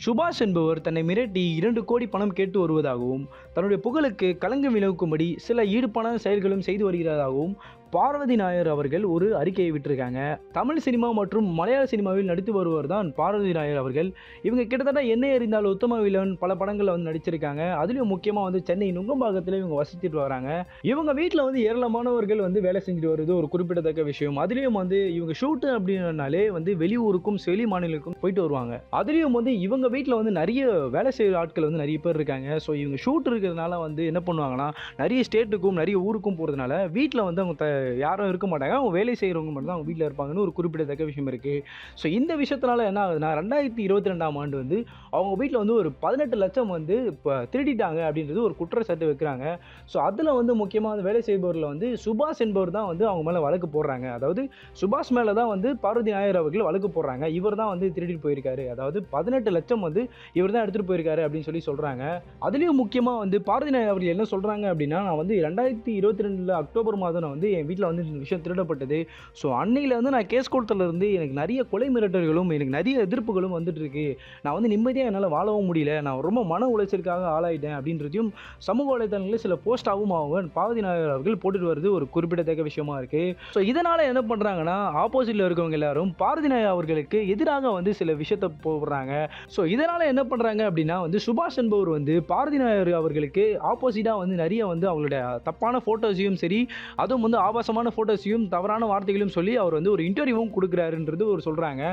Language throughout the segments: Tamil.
சுபாஷ் என்பவர் தன்னை மிரட்டி 2 கோடி பணம் கேட்டு வருவதாகவும், தன்னுடைய புகழுக்கு களங்கம் விளைவிக்கும்படி சில ஈடுபான செயல்களும் செய்து வருகிறதாகவும் பார்வதி நாயர் அவர்கள் ஒரு அறிக்கையை விட்டிருக்காங்க. தமிழ் சினிமா மற்றும் மலையாள சினிமாவில் நடித்து வருவர் தான் பார்வதி நாயர் அவர்கள். இவங்க கிட்டத்தட்ட என்னை அறிந்தால் உத்தம வில்லன் பல படங்களில் வந்து நடிச்சிருக்காங்க. அதுலேயும் முக்கியமாக வந்து சென்னை நுங்கம்பாக்கத்தில் இவங்க வசித்துட்டு வராங்க. இவங்க வீட்டில் வந்து ஏராளமானவர்கள் வந்து வேலை செஞ்சுட்டு வருது ஒரு குறிப்பிடத்தக்க விஷயம். அதுலேயும் வந்து இவங்க ஷூட்டு அப்படின்னாலே வந்து வெளியூருக்கும் வெளி மாநிலங்களுக்கும் போயிட்டு வருவாங்க. அதுலேயும் வந்து இவங்க வீட்டில் வந்து நிறைய வேலை செய்கிற ஆட்கள் வந்து நிறைய பேர் இருக்காங்க. ஸோ இவங்க ஷூட் இருக்கிறதுனால வந்து என்ன பண்ணுவாங்கன்னா, நிறைய ஸ்டேட்டுக்கும் நிறைய ஊருக்கும் போகிறதுனால வீட்டில் வந்து அவங்க யாரும் இருக்க மாட்டாங்க. அவங்க வேலை செய்கிறவங்க மட்டும் தான் அவங்க வீட்டில் இருப்பாங்கன்னு ஒரு குறிப்பிடத்தக்க விஷயம் இருக்குது. ஸோ இந்த விஷயத்தினால என்ன ஆகுதுன்னா, 2022ஆம் ஆண்டு வந்து அவங்க வீட்டில் வந்து ஒரு 18 லட்சம் வந்து இப்போ திருடிட்டாங்க அப்படின்றது ஒரு குற்றச்சாட்டு வைக்கிறாங்க. ஸோ அதில் வந்து முக்கியமாக வேலை செய்பவரில் வந்து சுபாஷ் என்பவர் தான் வந்து அவங்க மேலே வழக்கு போடுறாங்க. அதாவது சுபாஷ் மேலே தான் வந்து பார்வதி நாயர் அவர்கள் வழக்கு போடுறாங்க. இவர் தான் வந்து திருடிட்டு போயிருக்காரு, அதாவது 18 லட்சம் வந்து இவர் தான் எடுத்துகிட்டு போயிருக்காரு அப்படின்னு சொல்லி சொல்கிறாங்க. அதுலேயும் முக்கியமாக வந்து பார்வதி நாயர் அவர்கள் என்ன சொல்கிறாங்க அப்படின்னா, நான் வந்து 2022 அக்டோபர் மாதம் நான் வந்து என் வீட்டில் வந்து இந்த விஷயம் திருடப்பட்டது. ஸோ அன்னையில் வந்து நான் கேஸ் கொடுத்ததுலேருந்து எனக்கு நிறைய கொலை மிரட்டல்களும் எனக்கு நிறைய எதிர்ப்புகளும் வந்துட்டு இருக்கு. நான் வந்து நிம்மதியாக என்னால் வாழவும் முடியல, நான் ரொம்ப மன உளைச்சலுக்காக ஆளாயிட்டேன் அப்படின்றதையும் சமூக வலைதளங்களில் சில போஸ்டாகவும் அவங்க பார்வதி நாயர் அவர்கள் போட்டுட்டு வருது ஒரு குறிப்பிடத்தக்க விஷயமா இருக்கு. ஸோ இதனால் என்ன பண்ணுறாங்கன்னா, ஆப்போசிட்டில் இருக்கவங்க எல்லாரும் பார்வதி நாயர் அவர்களுக்கு எதிராக வந்து சில விஷயத்தை போடுறாங்க. ஸோ இதனால் என்ன பண்ணுறாங்க அப்படின்னா வந்து சுபாஷ் என்பவர் வந்து பார்வதி நாயர் அவர்களுக்கு ஆப்போசிட்டாக வந்து நிறைய வந்து அவங்களுடைய தப்பான ஃபோட்டோஸையும் சரி, அதுவும் வந்து ஆபாசமான ஃபோட்டோஸையும் தவறான வார்த்தைகளையும் சொல்லி அவர் வந்து ஒரு இன்டர்வியூவும் கொடுக்குறாருன்றது ஒரு சொல்கிறாங்க.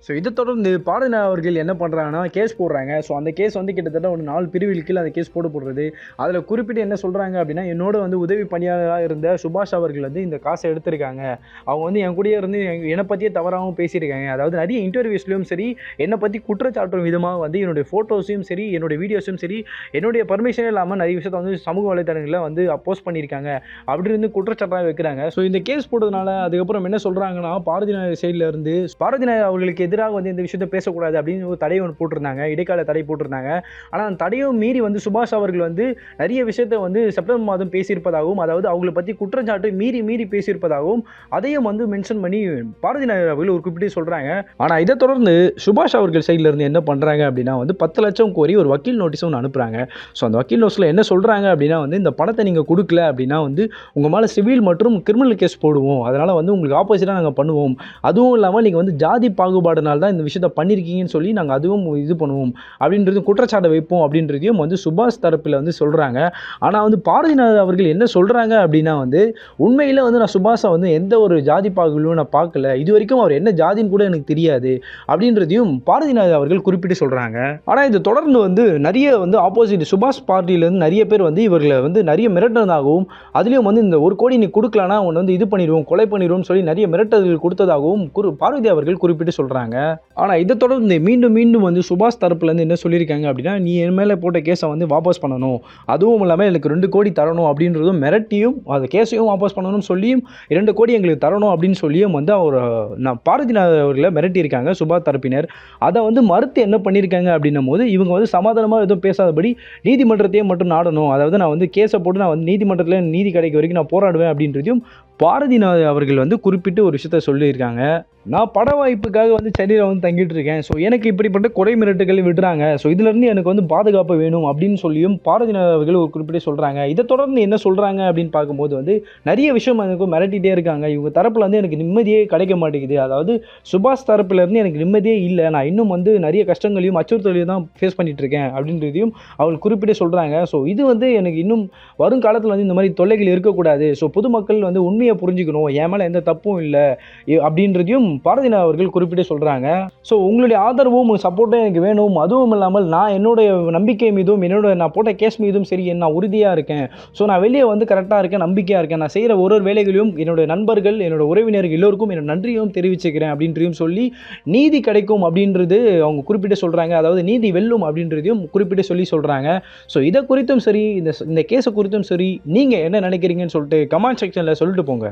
ஸோ இதை தொடர்ந்து பார்வதி நாயர் அவர்கள் என்ன பண்ணுறாங்கன்னா கேஸ் போடுறாங்க. ஸோ அந்த கேஸ் வந்து கிட்டத்தட்ட ஒரு 4 பிரிவில் கீழே அந்த கேஸ் போடப்படுறது. அதில் குறிப்பிட்டு என்ன சொல்கிறாங்க அப்படின்னா, என்னோட வந்து உதவி பணியாளராக இருந்த சுபாஷ் அவர்கள் வந்து இந்த காசை எடுத்திருக்காங்க. அவங்க வந்து என் கூடயே இருந்து என்னை பற்றியே தவறாகவும் பேசியிருக்காங்க. அதாவது நிறைய இன்டர்வியூஸ்லையும் சரி, என்னை பற்றி குற்றச்சாட்டும் விதமாக வந்து என்னுடைய ஃபோட்டோஸையும் சரி, என்னுடைய வீடியோஸும் சரி, என்னுடைய பர்மிஷனே இல்லாமல் நிறைய விஷயத்தை வந்து சமூக வலைதளங்களில் வந்து போஸ்ட் பண்ணியிருக்காங்க அப்படின்னு குற்றச்சாட்டாக வைக்கிறாங்க. ஸோ இந்த கேஸ் போட்டதுனால அதுக்கப்புறம் என்ன சொல்கிறாங்கன்னா, பார்வதி நாயர் சைடில் இருந்து பார்வதி நாயர் அவர்களுக்கு எதிராக வந்து இந்த விஷயத்தை பேசக்கூடாது அப்படின்னு ஒரு தடை ஒன்று போட்டிருந்தாங்க, இடைக்கால தடை போட்டிருந்தாங்க. ஆனால் அந்த தடையும் மீறி வந்து சுபாஷ் அவர்கள் வந்து நிறைய விஷயத்தை வந்து செப்டம்பர் மாதம் பேசியிருப்பதாகவும், அதாவது அவங்களை பற்றி குற்றச்சாட்டு மீறி பேசியிருப்பதாகவும் அதையும் வந்து மென்ஷன் பண்ணி பார்வதி நாயர் அவர்கள் ஒரு குறிப்பிட்டு சொல்கிறாங்க. ஆனால் இதை தொடர்ந்து சுபாஷ் அவர்கள் சைடில் இருந்து என்ன பண்ணுறாங்க அப்படின்னா வந்து 10 லட்சம் கோரி ஒரு வக்கீல் நோட்டீஸ் ஒன்று அனுப்புகிறாங்க. ஸோ அந்த வக்கீல் நோட்டீஸில் என்ன சொல்கிறாங்க அப்படின்னா வந்து, இந்த பணத்தை நீங்கள் கொடுக்கல அப்படின்னா வந்து உங்கள் மேலே சிவில் மற்றும் கிரிமினல் கேஸ் போடுவோம், அதனால் வந்து உங்களுக்கு ஆப்போசிட்டாக நாங்கள் பண்ணுவோம், அதுவும் இல்லாமல் நீங்கள் வந்து ஜாதி பாகுபாடுனால தான் இந்த விஷயத்தை பண்ணியிருக்கீங்கன்னு சொல்லி நாங்கள் அதுவும் இது பண்ணுவோம் அப்படின்றது குற்றச்சாட்டை வைப்போம் அப்படின்றதையும் வந்து சுபாஷ் தரப்பில் வந்து சொல்கிறாங்க. ஆனால் வந்து பார்வதி நாயர் அவர்கள் என்ன சொல்கிறாங்க அப்படின்னா வந்து, உண்மையில் வந்து நான் சுபாஷை வந்து எந்த ஒரு ஜாதி பாகுபாடும் நான் பார்க்கல, இது வரைக்கும் அவர் என்ன ஜாதின்னு கூட எனக்கு தெரியாது அப்படின்றதையும் பார்வதி நாயர் அவர்கள் குறிப்பிட்டு சொல்கிறாங்க. ஆனால் இது தொடர்ந்து வந்து நிறைய வந்து ஆப்போசிட் சுபாஷ் பார்ட்டியிலேருந்து நிறைய பேர் வந்து இவர்களை வந்து நிறைய மிரட்டினதாகவும், அதுலேயும் வந்து இந்த 1 கோடி நீ கொடுக்கலனா அவனை வந்து இது பண்ணிடுவோம், கொலை பண்ணிடுவோம்னு சொல்லி நிறைய மிரட்டல்கள் கொடுத்ததாகவும் பார்வதி அவர்கள் குறிப்பிட்டு சொல்கிறாங்க. ஆனால் இதை தொடர்ந்து மீண்டும் வந்து சுபாஷ் தரப்புலேருந்து என்ன சொல்லியிருக்காங்க அப்படின்னா, நீ என் மேலே போட்ட கேஸை வந்து வாபஸ் பண்ணணும், அதுவும் இல்லாமல் எனக்கு 2 கோடி தரணும் அப்படின்றதும் மிரட்டியும் அந்த கேஸையும் வாபஸ் பண்ணணும்னு சொல்லியும் 2 கோடி எங்களுக்கு தரணும் அப்படின்னு சொல்லியும் வந்து அவர் பார்வதி நாயர் அவர்களை மிரட்டியிருக்காங்க சுபாஷ் தரப்பினர். அதை வந்து மறுத்து என்ன பண்ணியிருக்காங்க அப்படின்னும் போது, இவங்க வந்து சமாதானமாக எதுவும் பேசாதபடி நீதிமன்றத்தையே மட்டும் நாடணும், அதாவது நான் வந்து கேஸை போட்டு நான் வந்து நீதிமன்றத்தில் நீதி கிடைக்க வரைக்கும் நான் போராடுவேன் அப்படின்றதையும் பார்வதி நாயர் அவர்கள் வந்து குறிப்பிட்டு ஒரு விஷயத்த சொல்லியிருக்காங்க. நான் பட வாய்ப்புக்காக வந்து சென்னையில் வந்து தங்கிட்டு இருக்கேன், ஸோ எனக்கு இப்படிப்பட்ட கொலை மிரட்டுகள் விடுறாங்க, ஸோ இதுலேருந்து எனக்கு வந்து பாதுகாப்பு வேணும் அப்படின்னு சொல்லியும் பார்வதி நாயர் அவர்கள் ஒரு குறிப்பிட்டு சொல்கிறாங்க. இதை தொடர்ந்து என்ன சொல்கிறாங்க அப்படின்னு பார்க்கும்போது வந்து, நிறைய விஷயம் எனக்கு மிரட்டிகிட்டே இருக்காங்க, இவங்க தரப்பில் வந்து எனக்கு நிம்மதியே கிடைக்க மாட்டேங்குது, அதாவது சுபாஷ் தரப்புலேருந்து எனக்கு நிம்மதியே இல்லை, நான் இன்னும் வந்து நிறைய கஷ்டங்களையும் அச்சுறுத்தலையும் தான் ஃபேஸ் பண்ணிகிட்டு இருக்கேன் அப்படின்றதையும் அவர்கள் குறிப்பிட்டு சொல்கிறாங்க. ஸோ இது வந்து எனக்கு இன்னும் வருங்காலத்தில் வந்து இந்த மாதிரி தொல்லைகள் இருக்கக்கூடாது, ஸோ பொதுமக்கள் வந்து உண்மையை புரிஞ்சுக்கணும், என் மேலே எந்த தப்பும் இல்லை அப்படின்றதையும் பார்வதி நாயர் அவர்கள் குறிப்பிட்டு சொல்கிறாங்க. ஸோ உங்களுடைய ஆதரவும் சப்போர்ட்டும் எனக்கு வேணும், அதுவும் இல்லாமல் நான் என்னுடைய நம்பிக்கை மீதும் நான் போட்ட கேஸ் மீதும் சரி நான் உறுதியாக இருக்கேன், ஸோ நான் வெளியே வந்து கரெக்டாக இருக்கேன், நம்பிக்கையாக இருக்கேன், நான் செய்கிற ஒரு வேலைகளையும் என்னுடைய நண்பர்கள் என்னோட உறவினர்கள் எல்லோருக்கும் என்னோட நன்றியும் தெரிவிச்சுக்கிறேன் அப்படின்றதையும் சொல்லி நீதி கிடைக்கும் அப்படின்றது அவங்க குறிப்பிட்டு சொல்கிறாங்க. அதாவது நீதி வெல்லும் அப்படின்றதையும் குறிப்பிட்டு சொல்கிறாங்க. ஸோ இதை குறித்தும் சரி, இந்த கேஸை குறித்தும் சரி, நீங்கள் என்ன நினைக்கிறீங்கன்னு சொல்லிட்டு கமெண்ட் செக்ஷனில் சொல்லிட்டு போங்க.